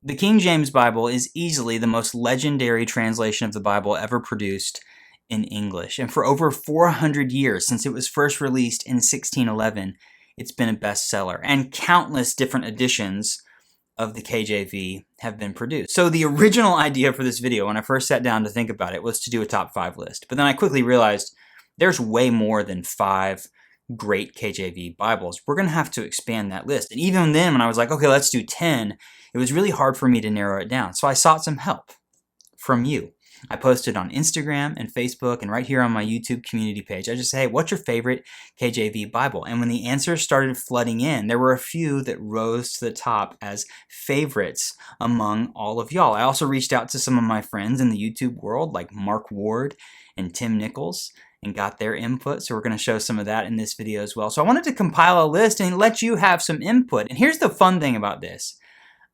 The King James Bible is easily the most legendary translation of the Bible ever produced in English. And for over 400 years, since it was first released in 1611, it's been a bestseller. And countless different editions of the KJV have been produced. So the original idea for this video, when I first sat down to think about it, was to do a top 5 list. But then I quickly realized there's way more than 5 great KJV Bibles. We're going to have to expand that list. And even then, when I was like, okay, let's do 10, it was really hard for me to narrow it down. So I sought some help from you. I posted on Instagram and Facebook and right here on my YouTube community page. I just say, hey, what's your favorite KJV Bible? And when the answers started flooding in, there were a few that rose to the top as favorites among all of y'all. I also reached out to some of my friends in the YouTube world like Mark Ward and Tim Nichols and got their input. So we're going to show some of that in this video as well. So I wanted to compile a list and let you have some input. And here's the fun thing about this.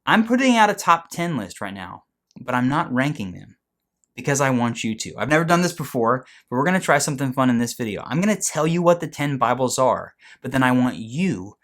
I'm putting out a top 10 list right now, but I'm not ranking them because I want you to. I've never done this before, but we're going to try something fun in this video. I'm going to tell you what the 10 Bibles are, but then I want you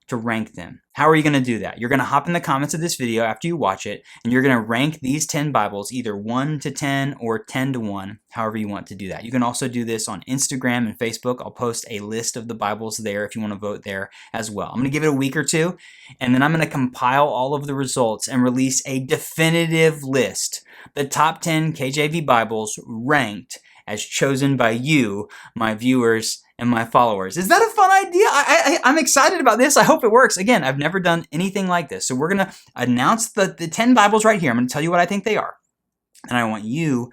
to rank them. How are you going to do that? You're going to hop in the comments of this video after you watch it, and you're going to rank these 10 Bibles either 1 to 10 or 10 to 1, however you want to do that. You can also do this on Instagram and Facebook. I'll post a list of the Bibles there if you want to vote there as well. I'm going to give it a week or two, and then I'm going to compile all of the results and release a definitive list. The top 10 KJV Bibles ranked as chosen by you, my viewers, and my followers. Is that a fun idea? I'm excited about this. I hope it works. Again, I've never done anything like this. So we're going to announce the 10 Bibles right here. I'm going to tell you what I think they are. And I want you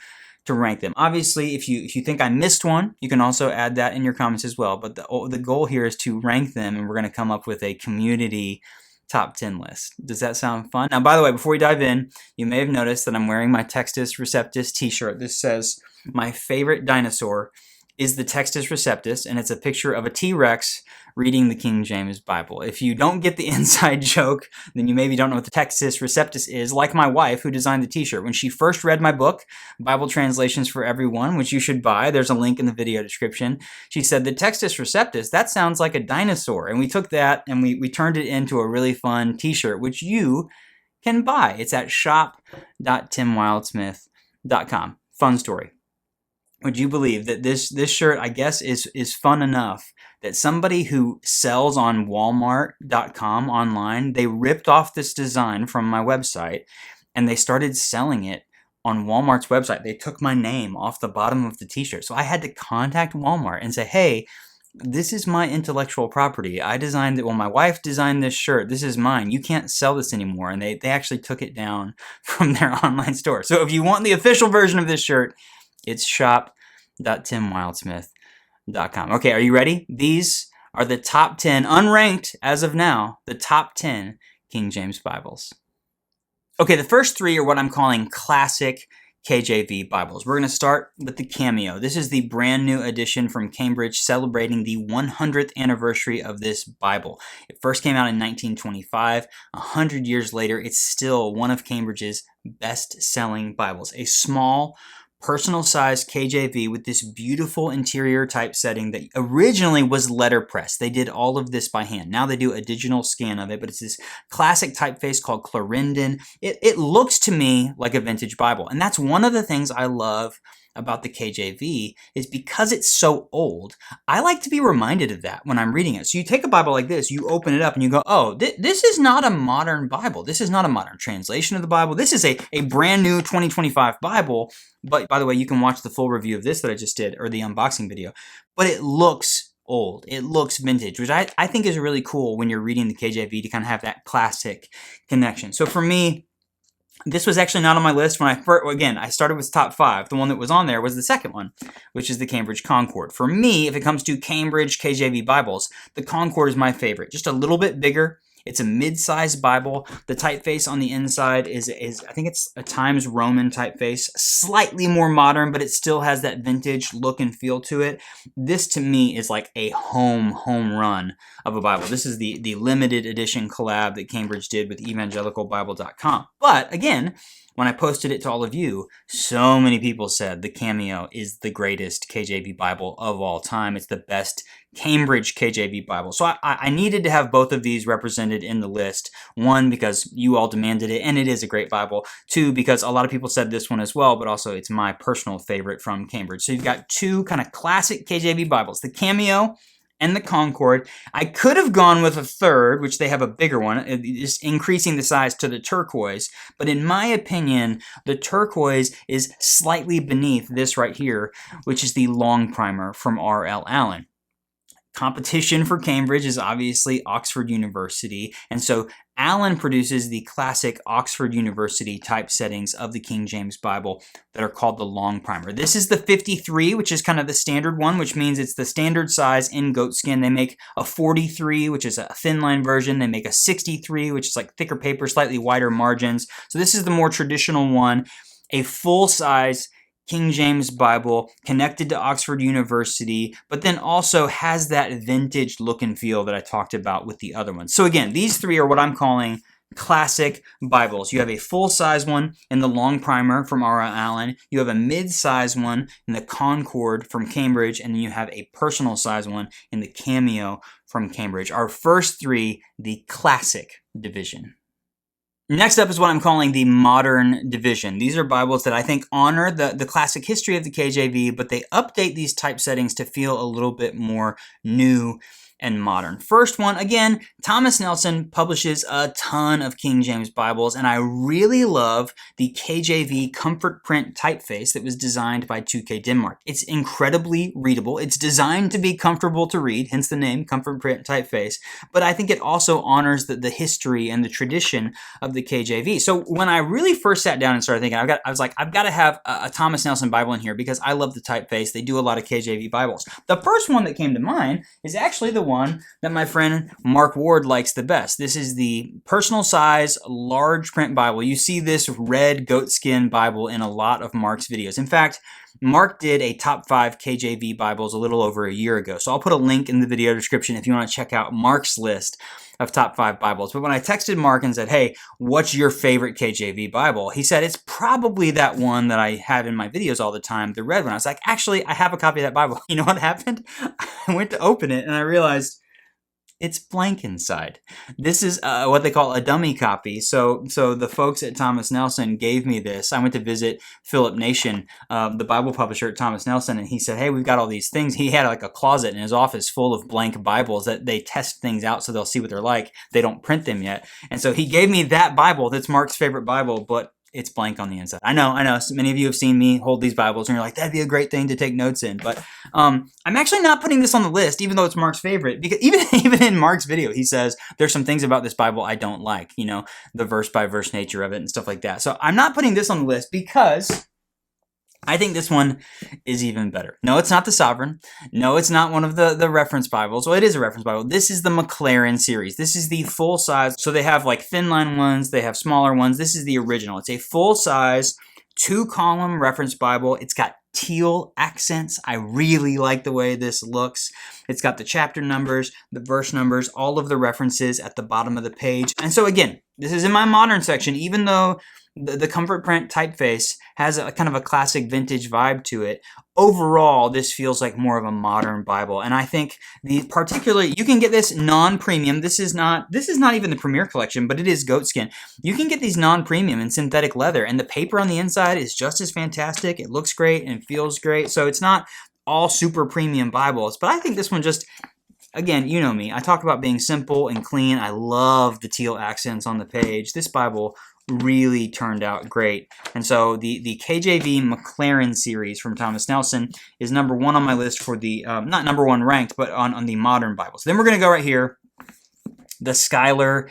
to rank them. Obviously, if you think I missed one, you can also add that in your comments as well. But the goal here is to rank them, and we're going to come up with a community top 10 list. Does that sound fun? Now, by the way, before we dive in, you may have noticed that I'm wearing my Textus Receptus t-shirt. This says, my favorite dinosaur is the Textus Receptus, and it's a picture of a T-Rex reading the King James Bible. If you don't get the inside joke, then you maybe don't know what the Textus Receptus is, like my wife who designed the t-shirt. When she first read my book, Bible Translations for Everyone, which you should buy, there's a link in the video description, she said, the Textus Receptus, that sounds like a dinosaur. And we took that and we turned it into a really fun t-shirt, which you can buy. It's at shop.timwildsmith.com. Fun story. Would you believe that this shirt, I guess, is fun enough that somebody who sells on Walmart.com online, they ripped off this design from my website and they started selling it on Walmart's website. They took my name off the bottom of the t-shirt. So I had to contact Walmart and say, hey, this is my intellectual property. I designed it. Well, my wife designed this shirt. This is mine. You can't sell this anymore. And they actually took it down from their online store. So if you want the official version of this shirt, it's shop.timwildsmith.com. Okay, are you ready? These are the top 10, unranked as of now, the top 10 King James Bibles. Okay, the first 3 are what I'm calling classic KJV Bibles. We're going to start with the Cameo. This is the brand new edition from Cambridge celebrating the 100th anniversary of this Bible. It first came out in 1925. 100 years later, it's still one of Cambridge's best-selling Bibles. A small, personal-sized KJV with this beautiful interior typesetting that originally was letterpress. They did all of this by hand. Now they do a digital scan of it, but it's this classic typeface called Clarendon. It looks to me like a vintage Bible, and that's one of the things I love about the KJV is because it's so old, I like to be reminded of that when I'm reading it. So you take a Bible like this, you open it up and you go, oh, this is not a modern Bible. This is not a modern translation of the Bible. This is a brand new 2025 Bible. But by the way, you can watch the full review of this that I just did, or the unboxing video. But it looks old. It looks vintage, which I think is really cool when you're reading the KJV to kind of have that classic connection. So for me, this was actually not on my list when I started with top 5. The one that was on there was the second one, which is the Cambridge Concord. For me, if it comes to Cambridge KJV Bibles, the Concord is my favorite. Just a little bit bigger. It's a mid-sized Bible. The typeface on the inside is I think it's a Times Roman typeface, slightly more modern, but it still has that vintage look and feel to it. This to me is like a home run of a Bible. This is the limited edition collab that Cambridge did with evangelicalbible.com. But again, when I posted it to all of you, so many people said the Cameo is the greatest KJV Bible of all time. It's the best Cambridge KJV Bible. So I needed to have both of these represented in the list. One, because you all demanded it, and it is a great Bible. Two, because a lot of people said this one as well, but also it's my personal favorite from Cambridge. So you've got two kind of classic KJV Bibles, the Cameo and the Concord. I could have gone with a third, which they have a bigger one, just increasing the size to the turquoise. But in my opinion, the turquoise is slightly beneath this right here, which is the Longprimer from R.L. Allan. Competition for Cambridge is obviously Oxford University, and so Allan produces the classic Oxford University typesettings of the King James Bible that are called the Longprimer. This is the 53, which is kind of the standard one, which means it's the standard size in goatskin. They make a 43, which is a thin line version. They make a 63, which is like thicker paper, slightly wider margins. So this is the more traditional one, a full-size King James Bible connected to Oxford University, but then also has that vintage look and feel that I talked about with the other ones. So again, these three are what I'm calling classic Bibles. You have a full-size one in the Longprimer from R.L. Allan, you have a mid-size one in the Concord from Cambridge, and then you have a personal-size one in the Cameo from Cambridge. Our first three, the classic division. Next up is what I'm calling the modern division. These are Bibles that I think honor the classic history of the KJV, but they update these typesettings to feel a little bit more new and modern. First one, again, Thomas Nelson publishes a ton of King James Bibles, and I really love the KJV Comfort Print typeface that was designed by 2K Denmark. It's incredibly readable. It's designed to be comfortable to read, hence the name Comfort Print typeface, but I think it also honors the history and the tradition of the KJV. So when I really first sat down and started thinking, I was like, I've got to have a Thomas Nelson Bible in here because I love the typeface. They do a lot of KJV Bibles. The first one that came to mind is actually the one that my friend Mark Ward likes the best. This is the personal size large print Bible. You see this red goatskin Bible in a lot of Mark's videos. In fact, Mark did a top 5 KJV Bibles a little over a year ago. So I'll put a link in the video description if you want to check out Mark's list of top 5 Bibles. But when I texted Mark and said, hey, what's your favorite KJV Bible? He said, it's probably that one that I have in my videos all the time, the red one. I was like, actually, I have a copy of that Bible. You know what happened? I went to open it and I realized it's blank inside. This is what they call a dummy copy. So the folks at Thomas Nelson gave me this. I went to visit Philip Nation, the Bible publisher at Thomas Nelson, and he said, hey, we've got all these things. He had like a closet in his office full of blank Bibles that they test things out so they'll see what they're like. They don't print them yet. And so he gave me that Bible that's Mark's favorite Bible, but it's blank on the inside. I know. So many of you have seen me hold these Bibles and you're like, that'd be a great thing to take notes in. But I'm actually not putting this on the list, even though it's Mark's favorite, because even in Mark's video, he says there's some things about this Bible I don't like, you know, the verse by verse nature of it and stuff like that. So I'm not putting this on the list because I think this one is even better. No, it's not the Sovereign. No, it's not one of the reference Bibles. Well, it is a reference Bible. This is the Maclaren series. This is the full size. So they have like thin line ones. They have smaller ones. This is the original. It's a full size 2-column reference Bible. It's got teal accents. I really like the way this looks. It's got the chapter numbers, the verse numbers, all of the references at the bottom of the page. And so again, this is in my modern section, even though the Comfort Print typeface has a kind of a classic vintage vibe to it. Overall, this feels like more of a modern Bible. And I think particularly, you can get this non-premium. This is not even the Premier Collection, but it is goatskin. You can get these non-premium in synthetic leather, and the paper on the inside is just as fantastic. It looks great and feels great. So it's not all super premium Bibles, but I think this one just, again, you know me. I talk about being simple and clean. I love the teal accents on the page. This Bible really turned out great. And so the KJV Maclaren series from Thomas Nelson is number 1 on my list for the, not number 1 ranked, but on the modern Bibles. Then we're going to go right here, the Schuyler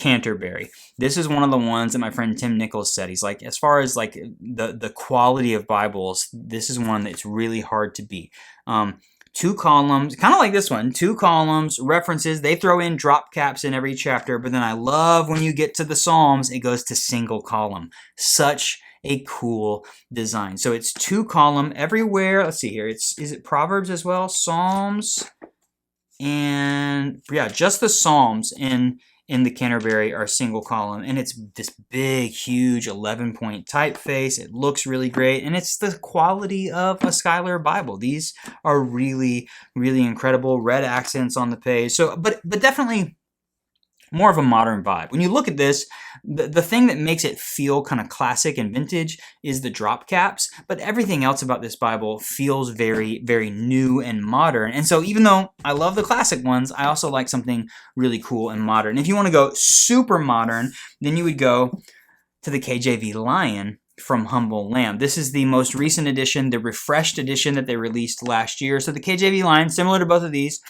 Canterbury. This is one of the ones that my friend Tim Nichols said. He's like, as far as like the quality of Bibles, this is one that's really hard to beat. 2 columns, kind of like this one, 2 columns, references. They throw in drop caps in every chapter, but then I love when you get to the Psalms, it goes to single column. Such a cool design. So it's 2 column everywhere. Let's see here. Is it Proverbs as well? Psalms and yeah, just the Psalms in in the Canterbury are single column, and it's this big, huge 11-point typeface. It looks really great, and it's the quality of a Schuyler Bible. These are really, really incredible. Red accents on the page. So, but definitely more of a modern vibe. When you look at this, the thing that makes it feel kind of classic and vintage is the drop caps, but everything else about this Bible feels very, very new and modern. And so even though I love the classic ones, I also like something really cool and modern. If you want to go super modern, then you would go to the KJV Lion from Humble Lamb. This is the most recent edition, the refreshed edition that they released last year. So the KJV Lion, similar to both of these,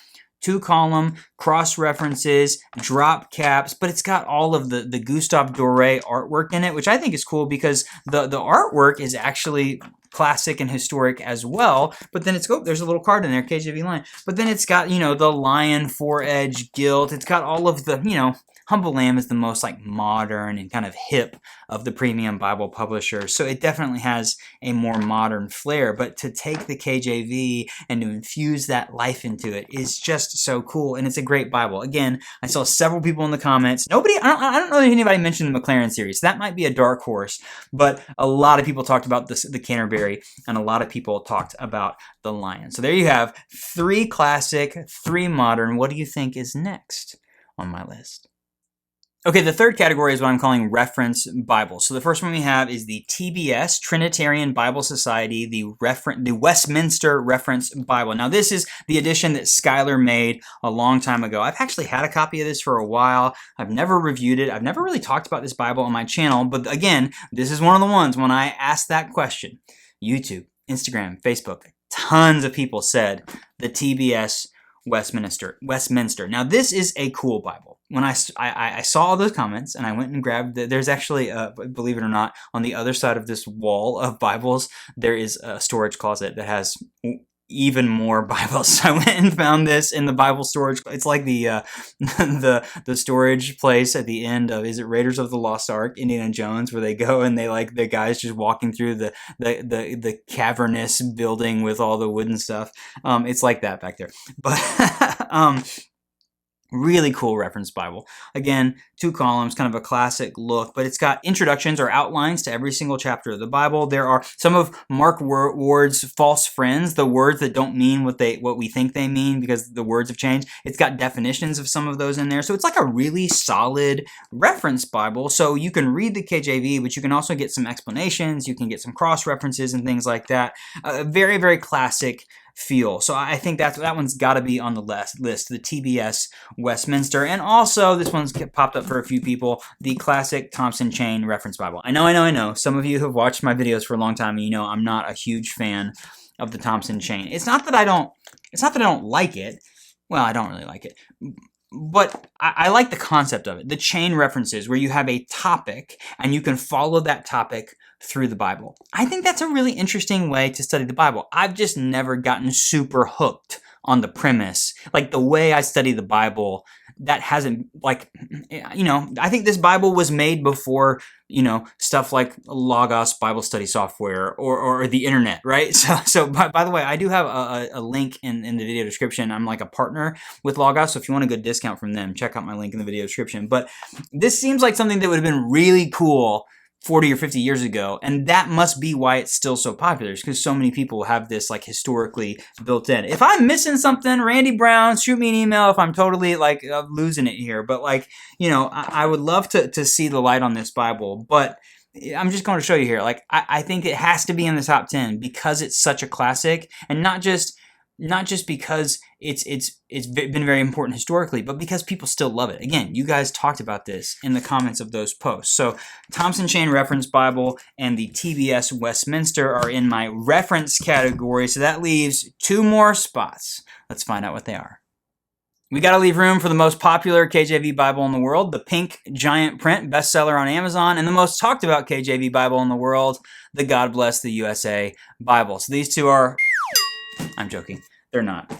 2-column, cross references, drop caps, but it's got all of the Gustave Doré artwork in it, which I think is cool because the artwork is actually classic and historic as well. But then there's a little card in there, KJV Lion. But then it's got, the lion 4-edge gilt. It's got all of the, Humble Lamb is the most like modern and kind of hip of the premium Bible publishers. So it definitely has a more modern flair. But to take the KJV and to infuse that life into it is just so cool. And it's a great Bible. Again, I saw several people in the comments. I don't know if anybody mentioned the Maclaren series. That might be a dark horse. But a lot of people talked about the Canterbury, and a lot of people talked about the Lion. So there you have 3 classic, 3 modern. What do you think is next on my list? Okay, the third category is what I'm calling reference Bibles. So the first one we have is the TBS, Trinitarian Bible Society, the Westminster Reference Bible. Now this is the edition that Schuyler made a long time ago. I've actually had a copy of this for a while. I've never reviewed it. I've never really talked about this Bible on my channel, but again, this is one of the ones when I asked that question, YouTube, Instagram, Facebook, tons of people said the TBS Westminster. Now this is a cool Bible. When I saw all those comments and I went and grabbed there's actually, believe it or not, on the other side of this wall of Bibles, there is a storage closet that has even more Bibles. So I went and found this in the Bible storage. It's like the storage place at the end of, is it Raiders of the Lost Ark, Indiana Jones, where they go and they like the guys just walking through the cavernous building with all the wooden stuff. It's like that back there. But really cool reference Bible. Again, 2 columns, kind of a classic look, but it's got introductions or outlines to every single chapter of the Bible. There are some of Mark Ward's false friends, the words that don't mean what we think they mean because the words have changed. It's got definitions of some of those in there. So it's like a really solid reference Bible. So you can read the KJV, but you can also get some explanations. You can get some cross references and things like that. Very, very classic feel. So I think that one's got to be on the list, the TBS Westminster. And also, this one's popped up for a few people, the classic Thompson Chain-Reference Bible. I know. Some of you have watched my videos for a long time, and you know I'm not a huge fan of the Thompson Chain. It's not that I don't like it. Well, I don't really like it. But I like the concept of it. The chain references where you have a topic and you can follow that topic through the Bible. I think that's a really interesting way to study the Bible. I've just never gotten super hooked on the premise. Like the way I study the Bible, that hasn't, like, I think this Bible was made before, stuff like Logos Bible study software or the internet, right? So by the way, I do have a link in the video description. I'm like a partner with Logos, so if you want a good discount from them, check out my link in the video description. But this seems like something that would have been really cool 40 or 50 years ago, and that must be why it's still so popular, because so many people have this like historically built in. If I'm missing something, Randy Brown, shoot me an email if I'm totally like losing it here. But like, I would love to see the light on this Bible, but I'm just going to show you here. Like, I think it has to be in the top 10 because it's such a classic, and not just because it's been very important historically, but because people still love it. Again, you guys talked about this in the comments of those posts. So Thompson Chain-Reference Bible and the TBS Westminster are in my reference category. So that leaves 2 more spots. Let's find out what they are. We got to leave room for the most popular KJV Bible in the world, the pink giant print bestseller on Amazon, and the most talked about KJV Bible in the world, the God Bless the USA Bible. So these 2 are... I'm joking. They're not.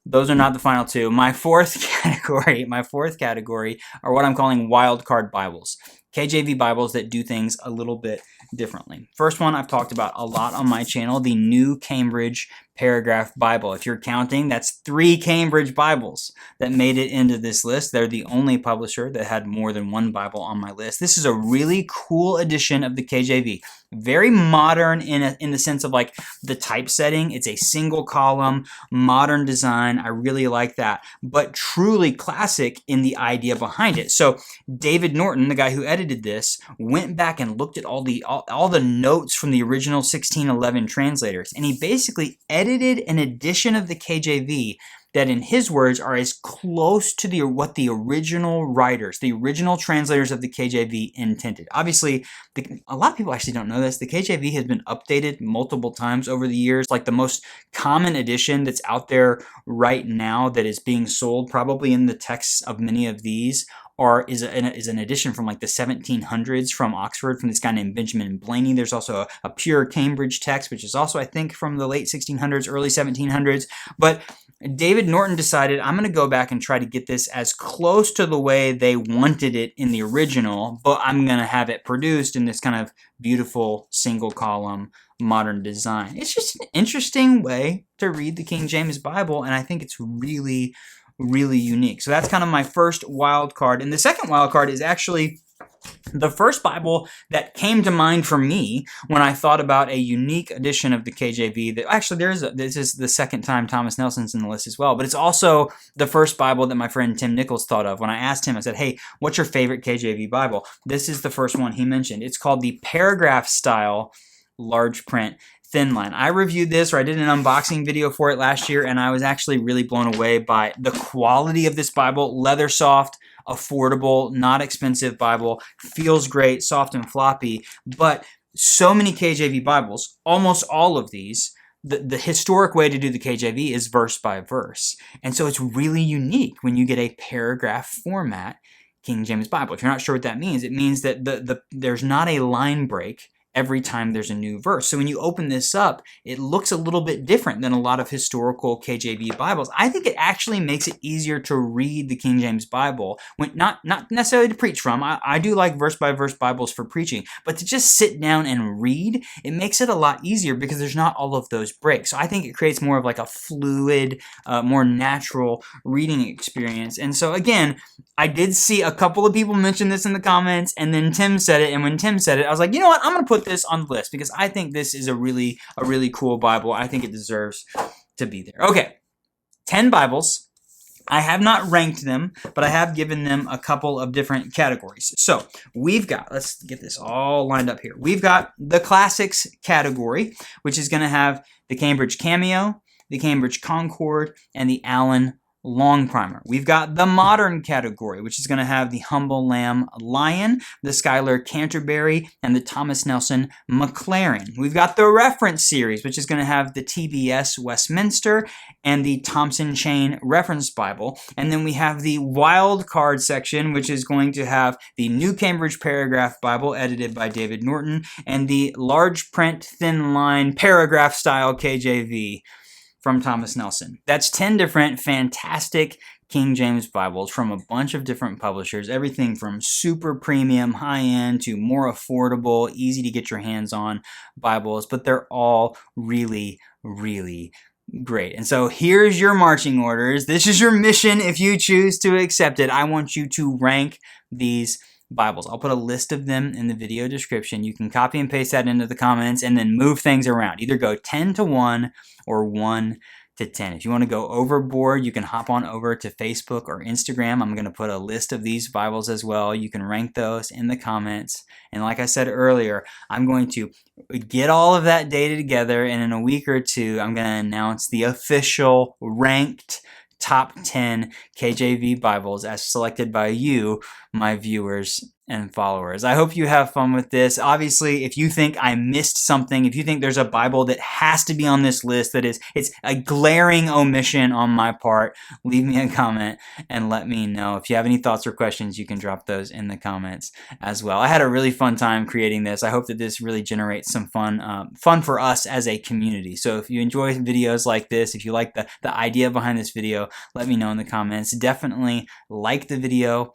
Those are not the final 2. My fourth category are what I'm calling wildcard Bibles. KJV Bibles that do things a little bit differently. First one I've talked about a lot on my channel, the New Cambridge Paragraph Bible. If you're counting, that's 3 Cambridge Bibles that made it into this list. They're the only publisher that had more than one Bible on my list. This is a really cool edition of the KJV. Very modern in the sense of like the typesetting. It's a single column, modern design. I really like that, but truly classic in the idea behind it. So David Norton, the guy who edited this, went back and looked at all the notes from the original 1611 translators, and he basically edited an edition of the KJV that, in his words, are as close to what the original writers, the original translators of the KJV intended. Obviously, a lot of people actually don't know this. The KJV has been updated multiple times over the years. Like the most common edition that's out there right now that is being sold, probably in the texts of many of these, is an edition from like the 1700s from Oxford, from this guy named Benjamin Blaney. There's also a pure Cambridge text, which is also, I think, from the late 1600s, early 1700s. But David Norton decided, I'm going to go back and try to get this as close to the way they wanted it in the original, but I'm going to have it produced in this kind of beautiful single column modern design. It's just an interesting way to read the King James Bible, and I think it's really, really unique. So that's kind of my first wild card. And the second wild card is actually the first Bible that came to mind for me when I thought about a unique edition of the KJV. That actually, this is the second time Thomas Nelson's in the list as well, but it's also the first Bible that my friend Tim Nichols thought of. When I asked him, I said, hey, what's your favorite KJV Bible? This is the first one he mentioned. It's called the Paragraph Style Large Print Thin Line. I reviewed this, or I did an unboxing video for it last year, and I was actually really blown away by the quality of this Bible. Leather soft, affordable, not expensive Bible. Feels great, soft and floppy. But so many KJV Bibles, almost all of these, the historic way to do the KJV is verse by verse. And so it's really unique when you get a paragraph format King James Bible. If you're not sure what that means, it means that there's not a line break every time there's a new verse. So when you open this up, it looks a little bit different than a lot of historical KJV Bibles. I think it actually makes it easier to read the King James Bible, when not necessarily to preach from. I do like verse-by-verse Bibles for preaching, but to just sit down and read, it makes it a lot easier because there's not all of those breaks. So I think it creates more of like a fluid, more natural reading experience. And so again, I did see a couple of people mention this in the comments, and then Tim said it, and when Tim said it, I was like, you know what, I'm going to put this on the list because I think this is a really cool Bible. I think it deserves to be there. Okay, 10 Bibles. I have not ranked them, but I have given them a couple of different categories. So we've got, let's get this all lined up here. We've got the Classics category, which is going to have the Cambridge Cameo, the Cambridge Concord, and the Allan Longprimer. We've got the Modern category, which is going to have the Humble Lamb Lion, the Schuyler Canterbury, and the Thomas Nelson Maclaren. We've got the Reference series, which is going to have the TBS Westminster and the Thompson Chain-Reference Bible. And then we have the Wildcards section, which is going to have the New Cambridge Paragraph Bible edited by David Norton and the large print thin line paragraph style KJV from Thomas Nelson. That's 10 different fantastic King James Bibles from a bunch of different publishers, everything from super premium, high-end, to more affordable, easy to get your hands on Bibles, but they're all really, really great. And so here's your marching orders. This is your mission if you choose to accept it. I want you to rank these Bibles. I'll put a list of them in the video description. You can copy and paste that into the comments and then move things around. Either go 10 to 1 or 1 to 10. If you want to go overboard, you can hop on over to Facebook or Instagram. I'm going to put a list of these Bibles as well. You can rank those in the comments. And like I said earlier, I'm going to get all of that data together, and in a week or two, I'm going to announce the official ranked top 10 KJV Bibles as selected by you, my viewers and followers. I hope you have fun with this. Obviously, if you think I missed something, if you think there's a Bible that has to be on this list it's a glaring omission on my part, leave me a comment and let me know. If you have any thoughts or questions, you can drop those in the comments as well. I had a really fun time creating this. I hope that this really generates some fun for us as a community. So if you enjoy videos like this, if you like the idea behind this video, let me know in the comments. Definitely like the video.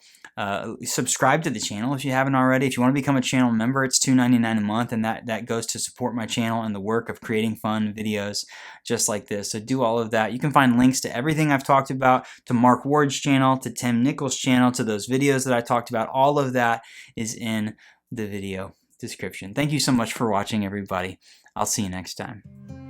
Subscribe to the channel if you haven't already. If you want to become a channel member, it's $2.99 a month, and that goes to support my channel and the work of creating fun videos just like this. So do all of that. You can find links to everything I've talked about, to Mark Ward's channel, to Tim Nichols' channel, to those videos that I talked about. All of that is in the video description. Thank you so much for watching, everybody. I'll see you next time.